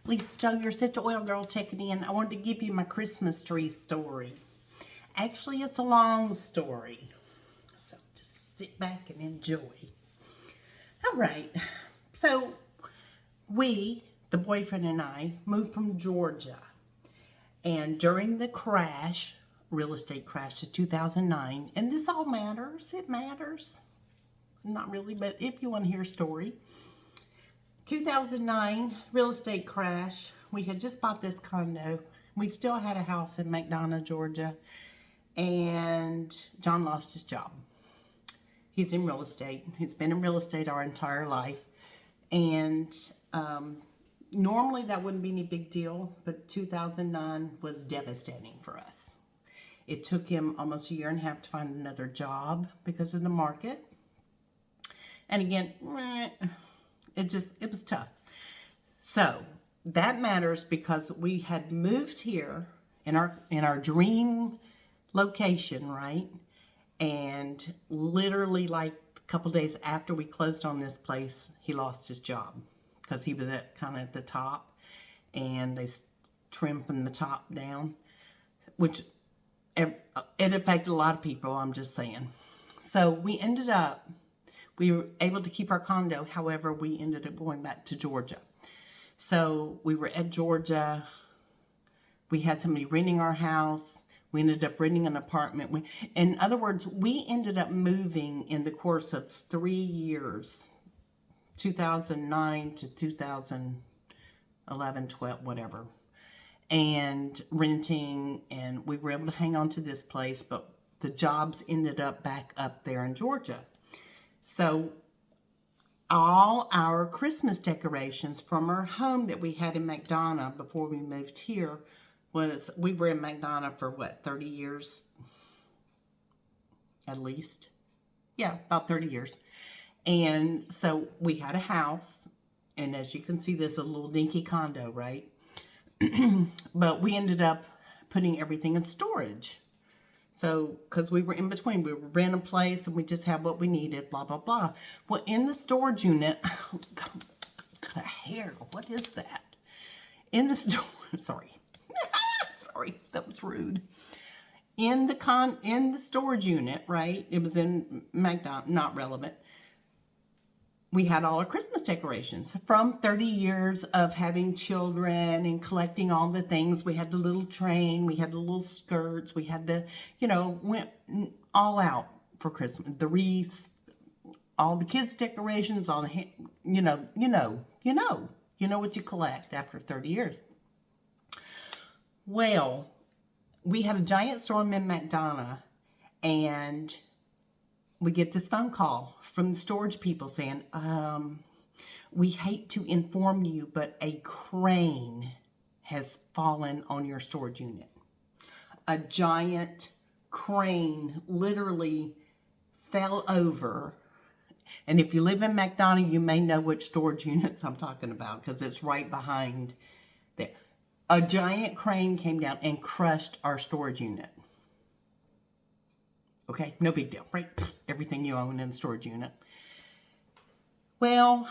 Lisa Jo, your Essential Oil Girl checking in. I wanted to give you my Christmas tree story. Actually, it's a long story. So just sit back and enjoy. All right. So we, the boyfriend and I, moved from Georgia. And during the crash, real estate crash of 2009, and this all matters. It matters. Not really, but if you want to hear a story. 2009 real estate crash. We had just bought this condo. We still had a house in McDonough, Georgia, and John lost his job. He's in real estate. He's been in real estate our entire life, and normally that wouldn't be any big deal, but 2009 was devastating for us. It took him almost a year and a half to find another job because of the market, and again, it was tough. So that matters because we had moved here in our dream location, right? And literally like a couple days after we closed on this place, he lost his job because he was at the top, and they trimmed from the top down, which it affected a lot of people, I'm just saying. So we were able to keep our condo. However, we ended up going back to Georgia. So we were at Georgia. We had somebody renting our house. We ended up renting an apartment. In other words, we ended up moving in the course of 3 years, 2009 to 2011, 12, whatever, and renting. And we were able to hang on to this place, but the jobs ended up back up there in Georgia. So all our Christmas decorations from our home that we had in McDonough before we moved here we were in McDonough for what, 30 years at least? Yeah, about 30 years. And so we had a house, and as you can see, this is a little dinky condo, right? But we ended up putting everything in storage. So, because we were in between, we were renting a place and we just had what we needed, blah, blah, blah. Well, in the storage unit, got a hair, what is that? In the sorry. Sorry, that was rude. In the storage unit, right? It was in McDonald's, not relevant. We had all our Christmas decorations from 30 years of having children and collecting all the things. We had the little train, we had the little skirts, we had the, went all out for Christmas. The wreaths, all the kids' decorations, all the, you know what you collect after 30 years. Well, we had a giant storm in McDonough, and we get this phone call from the storage people saying, we hate to inform you, but a crane has fallen on your storage unit. A giant crane literally fell over. And if you live in McDonough, you may know which storage units I'm talking about because it's right behind there. A giant crane came down and crushed our storage unit. Okay, no big deal, right? Everything you own in the storage unit. Well,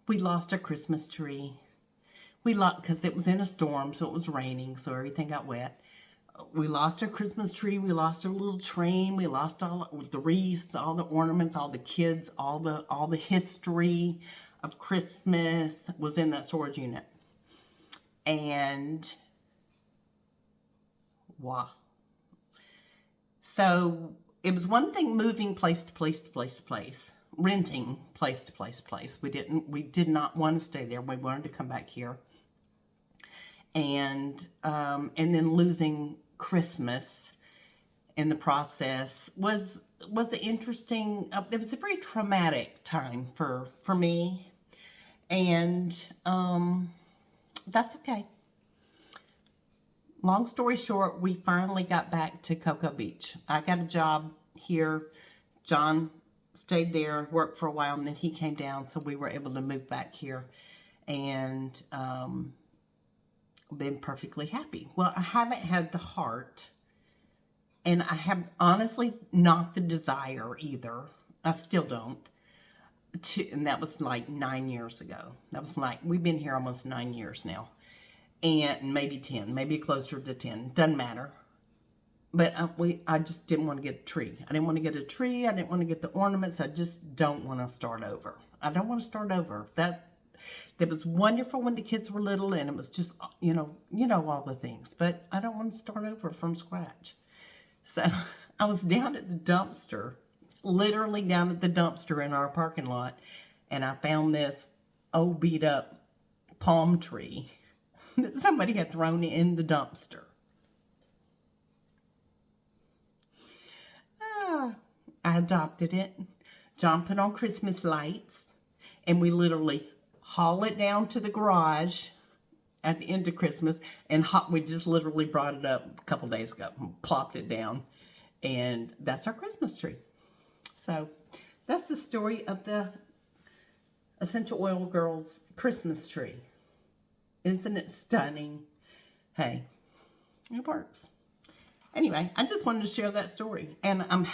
we lost our Christmas tree. We lost, because it was in a storm, so it was raining, so everything got wet. We lost our Christmas tree. We lost our little train. We lost all the wreaths, all the ornaments, all the kids, all the history of Christmas was in that storage unit. And wow. So it was one thing moving place to place to place to place, renting place to place to place. We did not want to stay there. We wanted to come back here. And then losing Christmas in the process was an interesting, it was a very traumatic time for me. And that's okay. Long story short, we finally got back to Cocoa Beach. I got a job here. John stayed there, worked for a while, and then he came down, so we were able to move back here. And been perfectly happy. Well, I haven't had the heart, and I have honestly not the desire either. I still don't. And that was like 9 years ago. That was like, we've been here almost 9 years now. and maybe 10, maybe closer to 10. Doesn't matter. But I just didn't want to get a tree. I didn't want to get a tree. I didn't want to get the ornaments. I just don't want to start over. I don't want to start over. That was wonderful when the kids were little, and it was just, all the things. But I don't want to start over from scratch. So I was down at the dumpster, literally down at the dumpster in our parking lot, and I found this old beat up palm tree that somebody had thrown in the dumpster. I adopted it. John put on Christmas lights, and we literally haul it down to the garage at the end of Christmas, and we just literally brought it up a couple days ago and plopped it down, and that's our Christmas tree. So that's the story of the Essential Oil Girls Christmas tree. Isn't it stunning? Hey, it works. Anyway, I just wanted to share that story. And I'm,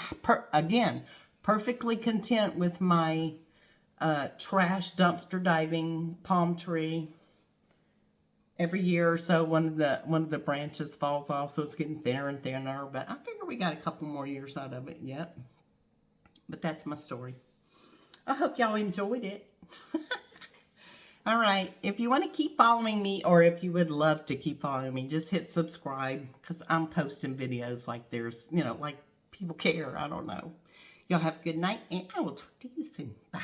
again, perfectly content with my trash dumpster diving palm tree. Every year or so, one of the branches falls off, so it's getting thinner and thinner. But I figure we got a couple more years out of it yet. But that's my story. I hope y'all enjoyed it. All right, if you want to keep following me, or if you would love to keep following me, just hit subscribe, because I'm posting videos like there's, like people care. I don't know. Y'all have a good night, and I will talk to you soon. Bye.